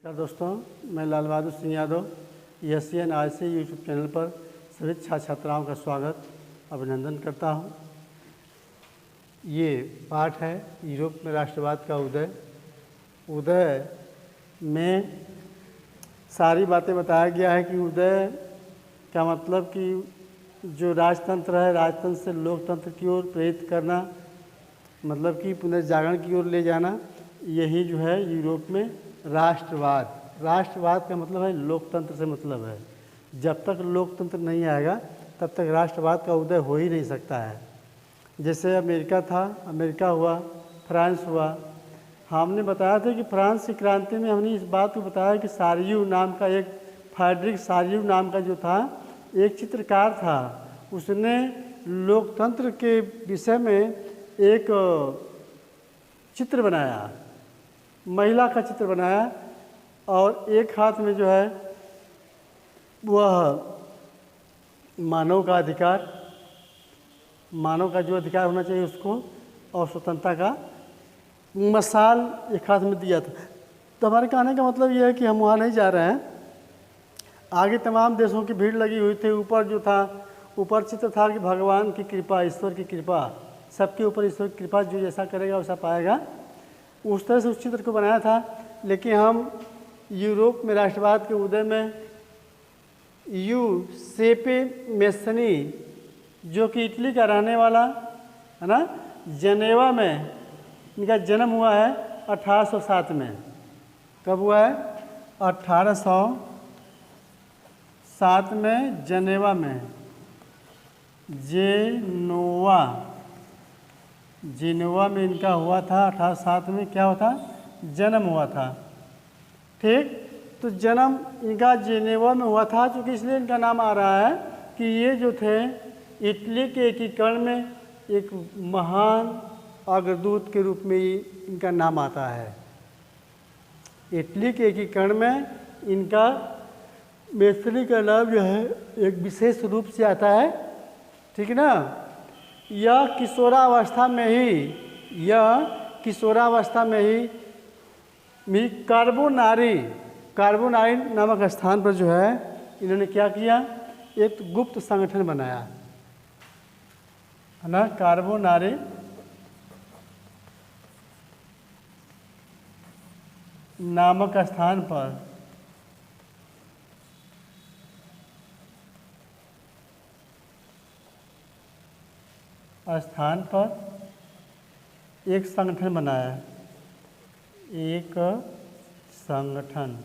नमस्कार दोस्तों, मैं Lal Bahadur Singh Yadav Asian IC YouTube channel पर सभी छात्राओं का स्वागत अभिनंदन करता हूं। ये पाठ है यूरोप में राष्ट्रवाद का उदय में सारी बातें बताया गया है कि उदय का मतलब कि जो राजतंत्र है, राजतंत्र से लोकतंत्र की ओर प्रेरित करना, मतलब कि पुनर्जागरण की ओर ले जाना, यही जो है यूरोप में राष्ट्रवाद का मतलब है लोकतंत्र से मतलब है। जब तक लोकतंत्र नहीं आएगा तब तक राष्ट्रवाद का उदय हो ही नहीं सकता है। जैसे अमेरिका हुआ, फ्रांस हुआ। हमने बताया था कि फ्रांस की क्रांति में हमने इस बात को बताया कि फ्रेडरिक सारियू नाम का जो था एक चित्रकार था। उसने लोकतंत्र के विषय में एक चित्र बनाया, महिला का चित्र बनाया, और एक हाथ में जो है वह मानव का जो अधिकार होना चाहिए उसको, और स्वतंत्रता का मसाल एक हाथ में दिया था। तो हमारे कहने का मतलब यह है कि हम वहाँ नहीं जा रहे हैं। आगे तमाम देशों की भीड़ लगी हुई थी। ऊपर चित्र था कि भगवान की कृपा, ईश्वर की कृपा, सबके ऊपर ईश्वर की कृपा, जो जैसा करेगा वैसा पाएगा। उस तरह से उस चित्र को बनाया था। लेकिन हम यूरोप में राष्ट्रवाद के उदय में यूसेपे मेस्सनी, जो कि इटली का रहने वाला है ना, जनेवा में इनका जन्म हुआ है 1807 में। कब हुआ है? 1807 में जनेवा में, जेनोवा में इनका हुआ था। 1807 में क्या हुआ था? जन्म हुआ था। ठीक, तो जन्म इनका जेनेवा में हुआ था, क्योंकि इसलिए इनका नाम आ रहा है कि ये जो थे इटली के एकीकरण में एक महान अग्रदूत के रूप में इनका नाम आता है। इटली के एकीकरण में इनका मेस्सनी का नाम जो है एक विशेष रूप से आता है। ठीक है ना। यह किशोरावस्था में ही कार्बोनारी नामक स्थान पर जो है इन्होंने क्या किया, एक गुप्त संगठन बनाया है ना। कार्बोनारी नामक स्थान पर एक संगठन बनाया, एक संगठन।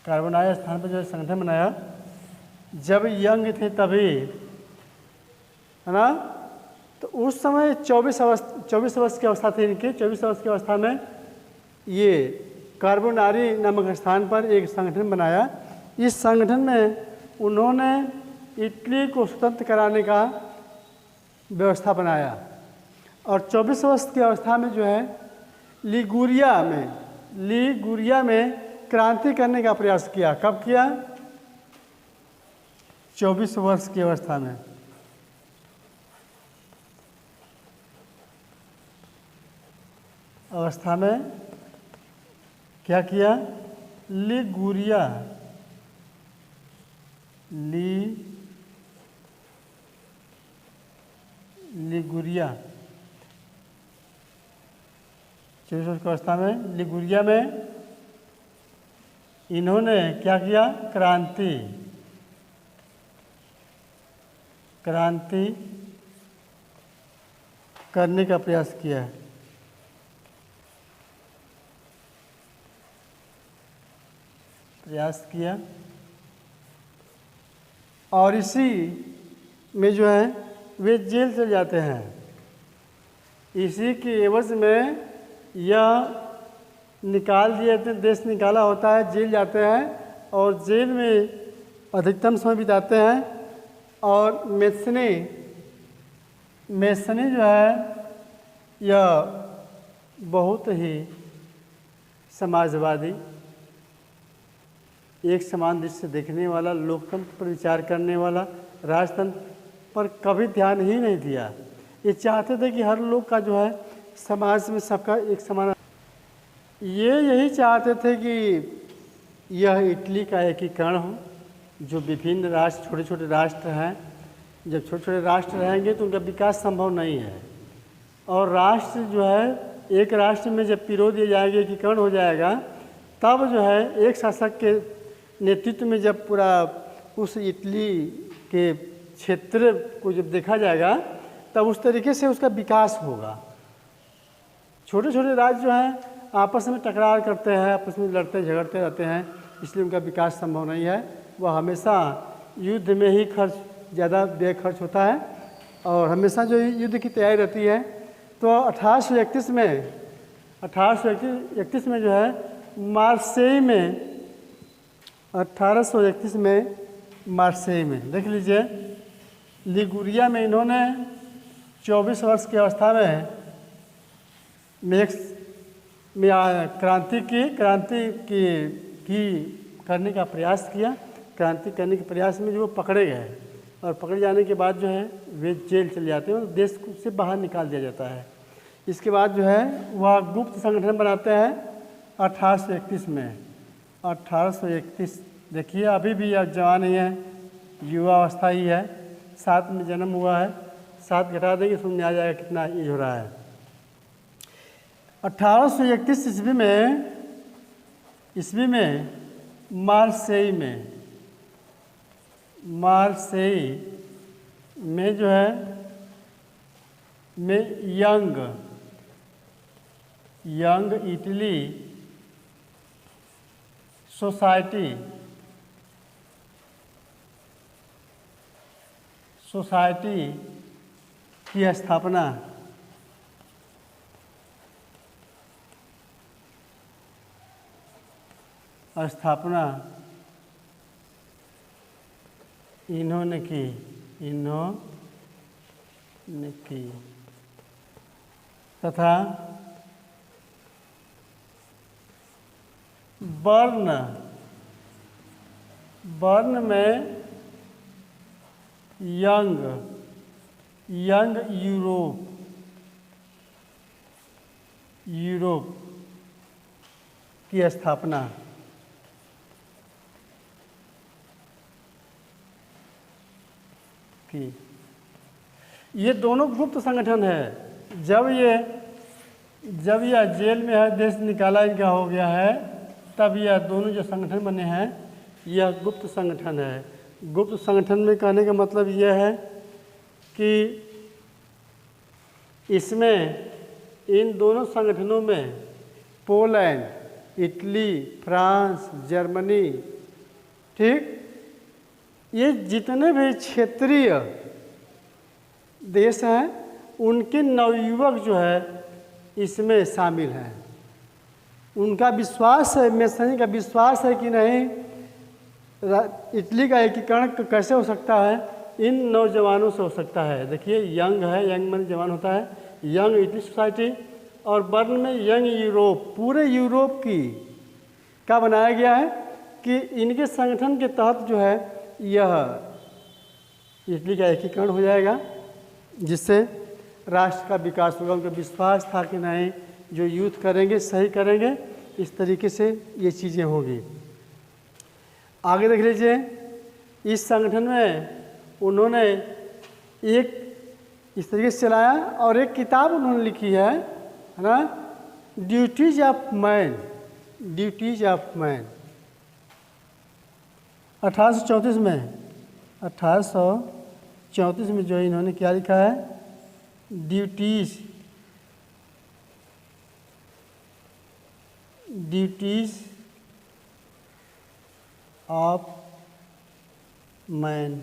कार्बोनारी स्थान पर जो संगठन बनाया, जब यंग थे तभी, है ना। तो उस समय 24 वर्ष की अवस्था थी इनकी। 24 वर्ष की अवस्था में ये कार्बोनारी नामक स्थान पर एक संगठन बनाया। इस संगठन में उन्होंने इटली को स्वतंत्र कराने का व्यवस्था बनाया। और 24 वर्ष की अवस्था में जो है लिगुरिया में क्रांति करने का प्रयास किया। कब किया? 24 वर्ष की अवस्था में क्या किया? लिगुरिया 24 वर्ष की अवस्था में लिगुरिया में इन्होंने क्या किया? क्रांति करने का प्रयास किया। और इसी में जो है वे जेल चले जाते हैं। इसी के एवज में यह निकाल दिए थे, देश निकाला होता है, जेल जाते हैं और जेल में अधिकतम समय बिताते हैं। और मेस्सनी जो है यह बहुत ही समाजवादी, एक समान दृष्टि से देखने वाला, लोकतंत्र पर विचार करने वाला, राजतंत्र पर कभी ध्यान ही नहीं दिया। ये चाहते थे कि हर लोग का जो है समाज में सबका एक समान, ये यही चाहते थे कि यह इटली का एकीकरण हो, जो विभिन्न राष्ट्र, छोटे छोटे राष्ट्र हैं। जब छोटे छोटे राष्ट्र रहेंगे तो उनका विकास संभव नहीं है। और राष्ट्र जो है, एक राष्ट्र में जब पिरो दिए जाएंगे, एकीकरण हो जाएगा, तब जो है एक शासक के नेतृत्व में जब पूरा उस इटली के क्षेत्र को जब देखा जाएगा, तब उस तरीके से उसका विकास होगा। छोटे छोटे राज्य जो हैं आपस में टकरार करते हैं, आपस में लड़ते झगड़ते रहते हैं, इसलिए उनका विकास संभव नहीं है। वह हमेशा युद्ध में ही ज़्यादा व्यय खर्च होता है और हमेशा जो युद्ध की तैयारी रहती है। तो 1831 में जो है मार्सेई में, 1831 में मार्सेई में देख लीजिए, लिगुरिया में इन्होंने 24 वर्ष की अवस्था में क्रांति करने का प्रयास किया। क्रांति करने के प्रयास में जो वो पकड़े गए और पकड़े जाने के बाद जो है वे जेल चले जाते हैं और देश से बाहर निकाल दिया जाता है। इसके बाद जो है वह गुप्त संगठन बनाते हैं 1831 में। 1831 देखिए, अभी भी अब जवान ही है, युवा अवस्था ही है, 7 में जन्म हुआ है, 7 घटा देंगे समझ में आ जाएगा कितना एज हो रहा है। 1831 ईस्वी में मार्सेई में जो है में यंग इटली सोसाइटी की स्थापना इन्होंने की तथा बर्न में यंग यूरोप की स्थापना की। ये दोनों गुप्त संगठन है। जब यह जेल में है, देश निकाला इनका हो गया है, तब यह दोनों जो संगठन बने हैं यह गुप्त संगठन है। गुप्त संगठन में कहने का मतलब यह है कि इसमें इन दोनों संगठनों में पोलैंड, इटली, फ्रांस, जर्मनी, ठीक, ये जितने भी क्षेत्रीय देश हैं उनके नवयुवक जो है इसमें शामिल हैं। उनका विश्वास है, मेसनी का विश्वास है कि नहीं इटली का एकीकरण कैसे हो सकता है, इन नौजवानों से हो सकता है। देखिए, यंग है, यंग में जवान होता है, यंग इटली सोसाइटी, और बर्न में यंग यूरोप, पूरे यूरोप का बनाया गया है कि इनके संगठन के तहत जो है यह इटली का एकीकरण हो जाएगा, जिससे राष्ट्र का विकास होगा। उनका विश्वास था कि नहीं जो यूथ करेंगे सही करेंगे, इस तरीके से ये चीज़ें होगी। आगे देख लीजिए, इस संगठन में उन्होंने एक इस तरीके से चलाया और एक किताब उन्होंने लिखी है ना, ड्यूटीज ऑफ मैन। 1834 में जो इन्होंने क्या लिखा है, ड्यूटीज ऑफ मैन,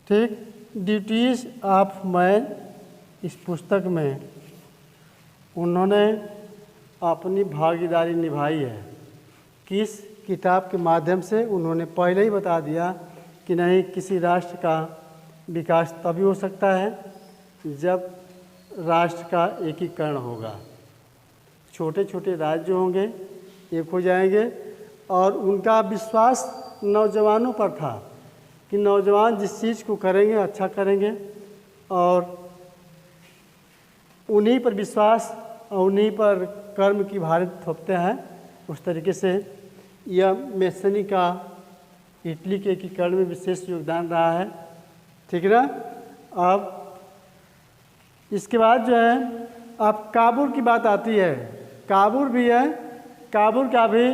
ठीक, ड्यूटीज ऑफ मैन। इस पुस्तक में उन्होंने अपनी भागीदारी निभाई है। किस किताब के माध्यम से? उन्होंने पहले ही बता दिया कि नहीं, किसी राष्ट्र का विकास तभी हो सकता है जब राष्ट्र का एकीकरण होगा। छोटे छोटे राज्य होंगे, एक हो जाएंगे, और उनका विश्वास नौजवानों पर था कि नौजवान जिस चीज़ को करेंगे अच्छा करेंगे और उन्हीं पर विश्वास और उन्हीं पर कर्म की भार थोपते हैं। उस तरीके से यह मेसनी का इटली के एकीकरण में विशेष योगदान रहा है। ठीक है ना। अब इसके बाद जो है अब काबुल की बात आती है। काबुल भी है, काबुल का भी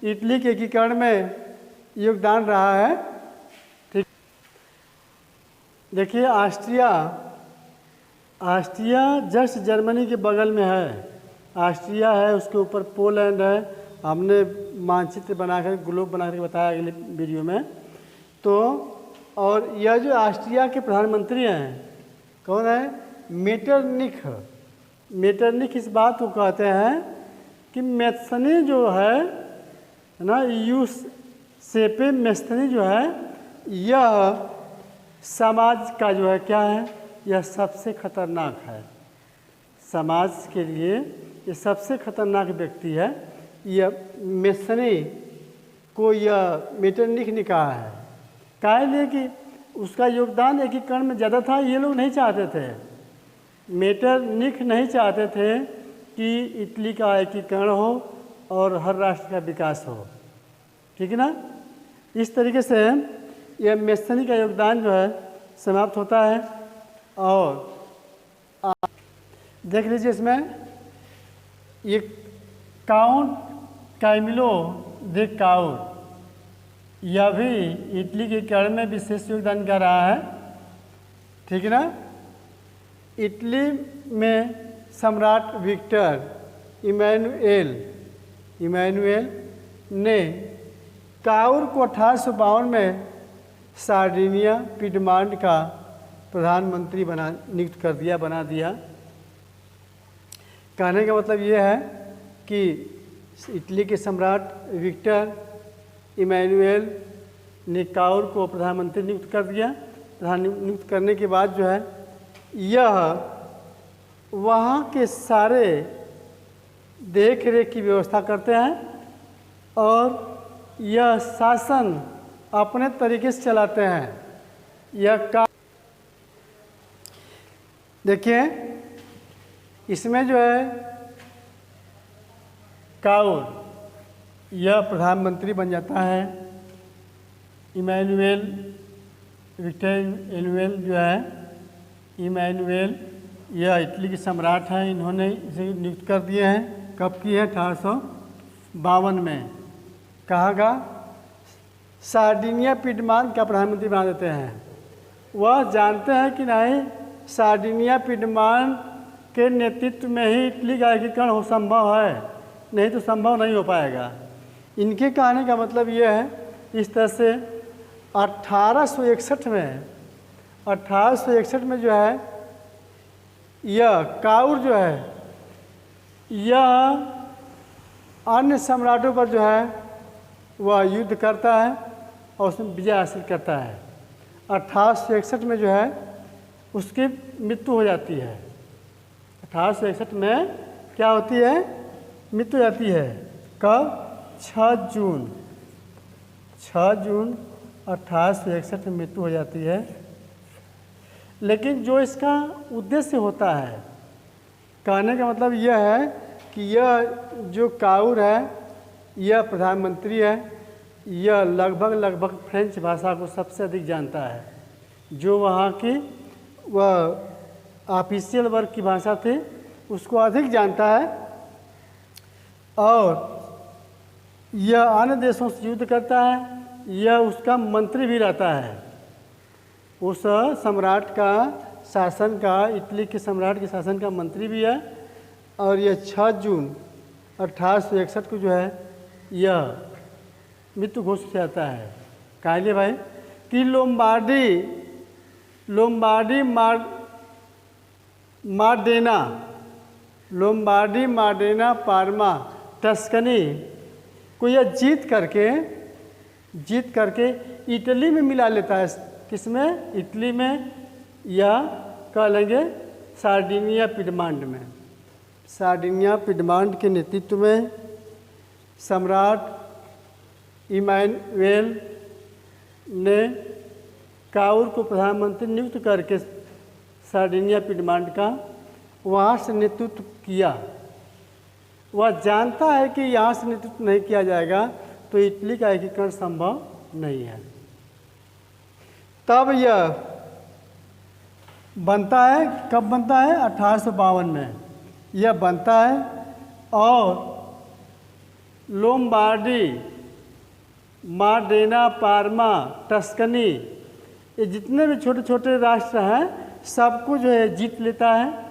इटली के एकीकरण में योगदान रहा है। ठीक, देखिए ऑस्ट्रिया जस्ट जर्मनी के बगल में है। ऑस्ट्रिया है, उसके ऊपर पोलैंड है। हमने मानचित्र बनाकर ग्लोब बनाकर बताया अगले वीडियो में। तो और यह जो ऑस्ट्रिया के प्रधानमंत्री हैं कौन है? मेटरनिख। मेटरनिख इस बात को कहते हैं कि मेसनी जो है ना, यूसेपे मेसनी जो है यह समाज का जो है क्या है, यह सबसे खतरनाक है। समाज के लिए ये सबसे खतरनाक व्यक्ति है। यह मेसनी को यह मेटरनिख ने कहा है। काहे लिए कि उसका योगदान एकीकरण में ज़्यादा था। ये लोग नहीं चाहते थे, मेटरनिख नहीं चाहते थे कि इटली का एकीकरण हो और हर राष्ट्र का विकास हो। ठीक है ना। इस तरीके से यह मेसनी का योगदान जो है समाप्त होता है। और देख लीजिए इसमें ये काउंट कैमिलो दे काउर, यह भी इटली के एकीकरण में विशेष योगदान कर रहा है। ठीक है ना। इटली में सम्राट विक्टर इमैनुएल ने काउर को 1852 में सार्डिनिया पिडमांड का प्रधानमंत्री बना दिया। कहने का मतलब ये है कि इटली के सम्राट विक्टर इमैनुएल ने काउर को प्रधानमंत्री नियुक्त कर दिया। नियुक्त करने के बाद जो है यह वहाँ के सारे देख रेख की व्यवस्था करते हैं और यह शासन अपने तरीके से चलाते हैं। देखिए इसमें जो है काउर यह प्रधानमंत्री बन जाता है। विक्टर इमैनुएल जो है यह इटली के सम्राट हैं। इन्होंने इसे नियुक्त कर दिए हैं। कब की है? 1852 में। कहाँ का? सार्डिनिया पिडमान का प्रधानमंत्री बना देते हैं। वह जानते हैं कि नहीं सार्डिनिया पिडमान के नेतृत्व में ही इटली का एकीकरण हो संभव है, नहीं तो संभव नहीं हो पाएगा। इनके कहने का मतलब ये है, इस तरह से 1861 में जो है यह काउर जो है यह अन्य सम्राटों पर जो है वह युद्ध करता है और उसमें विजय हासिल करता है। 1861 में जो है उसकी मृत्यु हो जाती है। 1861 में क्या होती है? मृत्यु हो जाती है। कब? 6 जून 1861 में मृत्यु हो जाती है। लेकिन जो इसका उद्देश्य होता है, कहने का मतलब यह है कि यह जो काउर है यह प्रधानमंत्री है। यह लगभग फ्रेंच भाषा को सबसे अधिक जानता है। जो वहाँ की वह ऑफिशियल वर्ग की भाषा थी उसको अधिक जानता है और यह अन्य देशों से युद्ध करता है। यह उसका मंत्री भी रहता है। उस सम्राट का शासन का, इटली के सम्राट के शासन का मंत्री भी है। और यह 6 जून 1861 को जो है यह मृत्यु घोषित किया जाता है। काहे भाई कि लोम्बार्डी मार्डेना पार्मा टस्कनी को यह जीत करके इटली में मिला लेता है। किसमें? इटली में, या कह लेंगे सार्डिनिया पिडमांड में। सार्डिनिया पिडमांड के नेतृत्व में सम्राट इमैनुएल ने काउर को प्रधानमंत्री नियुक्त करके सार्डिनिया पिडमांट का वहाँ से नेतृत्व किया। वह जानता है कि यहाँ से नेतृत्व नहीं किया जाएगा तो इटली का एकीकरण संभव नहीं है। तब यह बनता है, कब बनता है? 1852 में यह बनता है। और लोम्बार्डी, मार्डेना, पार्मा, टस्कनी, ये जितने भी छोटे छोटे राष्ट्र हैं सबको जो है जीत लेता है।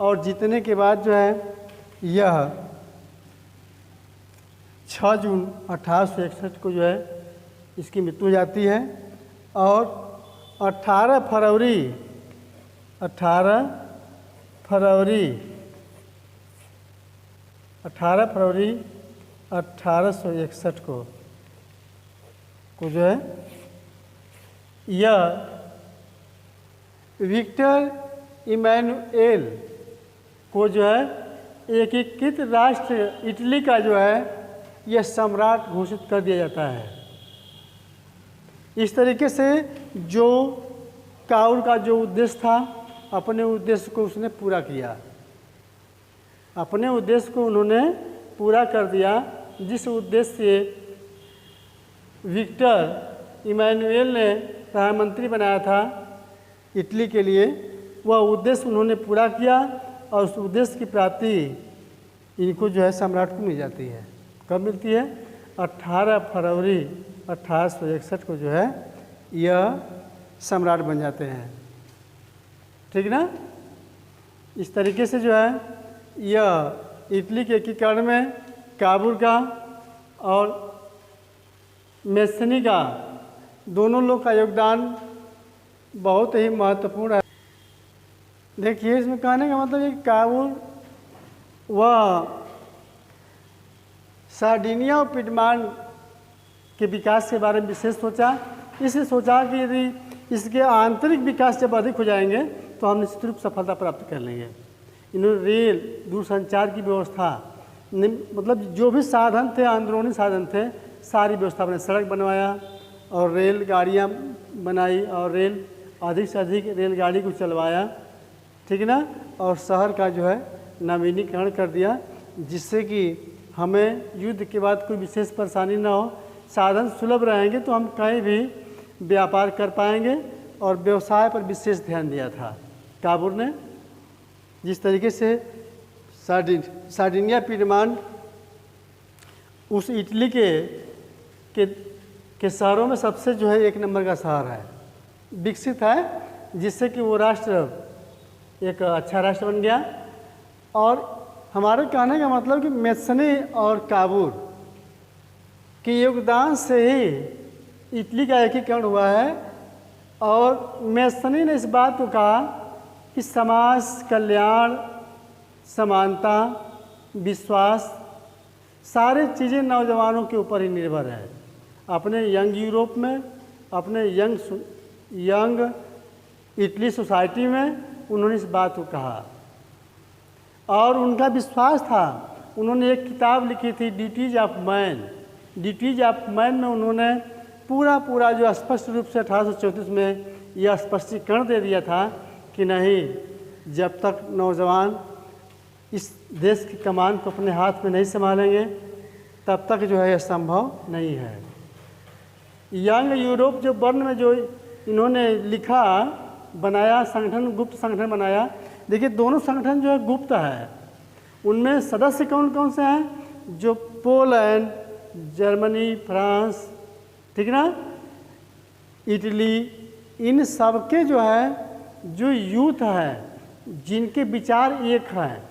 और जीतने के बाद जो है यह 6 जून 1861 को जो है इसकी मृत्यु हो जाती है। और 18 फरवरी 1861 को जो है यह विक्टर इमैनुएल को जो है एकीकृत राष्ट्र इटली का जो है यह सम्राट घोषित कर दिया जाता है। इस तरीके से जो काउर का जो उद्देश्य था, अपने उद्देश्य को उसने पूरा किया। अपने उद्देश्य को उन्होंने पूरा कर दिया। जिस उद्देश्य से विक्टर इमैनुएल ने प्रधानमंत्री बनाया था इटली के लिए, वह उद्देश्य उन्होंने पूरा किया। और उस उद्देश्य की प्राप्ति इनको जो है सम्राट को मिल जाती है। कब मिलती है? 18 फरवरी 1861 को जो है यह सम्राट बन जाते हैं। ठीक ना? इस तरीके से जो है यह इटली के एकीकरण में काबुल का और मैसनी का दोनों लोग का योगदान बहुत ही महत्वपूर्ण है। देखिए, इसमें कहने का मतलब है कि काबुल वह सार्डिनिया और पिडमांट के विकास के बारे में विशेष सोचा। इसलिए सोचा कि यदि इसके आंतरिक विकास जब अधिक हो जाएंगे तो हम निश्चित रूप सफलता प्राप्त कर लेंगे। इन्होंने रेल, दूरसंचार की व्यवस्था, मतलब जो भी साधन थे, अंदरूनी साधन थे, सारी व्यवस्था बनाई, सड़क बनवाया और रेलगाड़ियाँ बनाई और रेल अधिक से अधिक रेलगाड़ी को चलवाया। ठीक ना? और शहर का जो है नवीनीकरण कर दिया, जिससे कि हमें युद्ध के बाद कोई विशेष परेशानी ना हो। साधन सुलभ रहेंगे तो हम कहीं भी व्यापार कर पाएंगे। और व्यवसाय पर विशेष ध्यान दिया था काबुल ने। जिस तरीके से सार्डिनिया पिडमांट उस इटली के शहरों में सबसे जो है 1 नंबर का शहर है, विकसित है, जिससे कि वो राष्ट्र एक अच्छा राष्ट्र बन गया। और हमारे कहने का मतलब कि मैसनी और काबुल के योगदान से ही इटली का एकीकरण हुआ है। और मैसनी ने इस बात को कहा कि समाज कल्याण, समानता, विश्वास, सारी चीज़ें नौजवानों के ऊपर ही निर्भर है। अपने यंग यूरोप में, अपने यंग इटली सोसाइटी में उन्होंने इस बात को कहा। और उनका विश्वास था। उन्होंने एक किताब लिखी थी, duties of man. Duties of man में उन्होंने पूरा जो स्पष्ट रूप से 1834 में यह स्पष्टीकरण दे दिया था कि नहीं, जब तक नौजवान इस देश की कमान को अपने हाथ में नहीं संभालेंगे तब तक जो है यह संभव नहीं है। यंग यूरोप जो वर्ण में जो इन्होंने लिखा, बनाया, संगठन, गुप्त संगठन बनाया। देखिए, दोनों संगठन जो है गुप्त है। उनमें सदस्य कौन कौन से हैं? जो पोलैंड, जर्मनी, फ्रांस, ठीक ना, इटली, इन सबके जो है जो यूथ है, जिनके विचार एक हैं,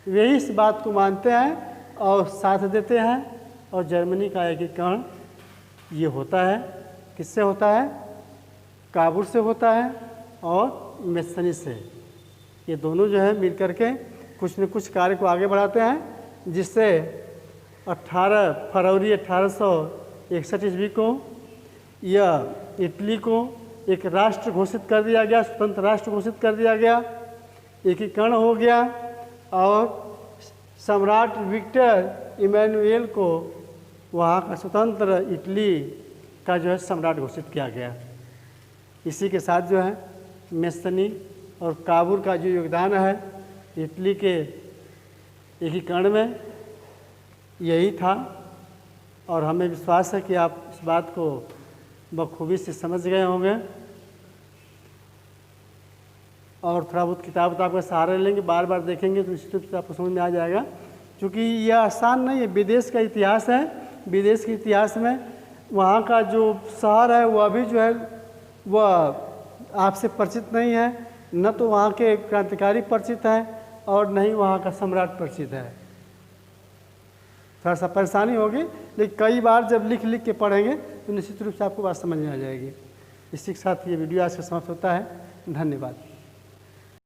वे इस बात को मानते हैं और साथ देते हैं। और जर्मनी का एकीकरण ये होता है, किससे होता है? काबुल से होता है और मैसनी से। ये दोनों जो है मिल करके कुछ न कुछ कार्य को आगे बढ़ाते हैं, जिससे 18 फरवरी 1861 ईस्वी को यह इटली को एक राष्ट्र घोषित कर दिया गया, स्वतंत्र राष्ट्र घोषित कर दिया गया, एकीकरण हो गया। और सम्राट विक्टर इमैनुएल को वहाँ का स्वतंत्र इटली का जो है सम्राट घोषित किया गया। इसी के साथ जो है मेस्सनी और काबुल का जो योगदान है इटली के एकीकरण में यही था, और हमें विश्वास है कि आप इस बात को बखूबी से समझ गए होंगे और थोड़ा बहुत किताब का सहारा लेंगे, बार बार देखेंगे तो निश्चित रूप से आपको समझ में आ जाएगा। क्योंकि यह आसान नहीं है, विदेश का इतिहास है, विदेश के इतिहास में वहाँ का जो शहर है वह भी जो है वह आपसे परिचित नहीं है, न तो वहाँ के क्रांतिकारी परिचित हैं और न ही वहाँ का सम्राट परिचित है। थोड़ा सा परेशानी होगी, लेकिन कई बार जब लिख लिख के पढ़ेंगे तो निश्चित रूप से आपको बात समझ में आ जाएगी। इसी के साथ ये वीडियो आज से समाप्त होता है। धन्यवाद।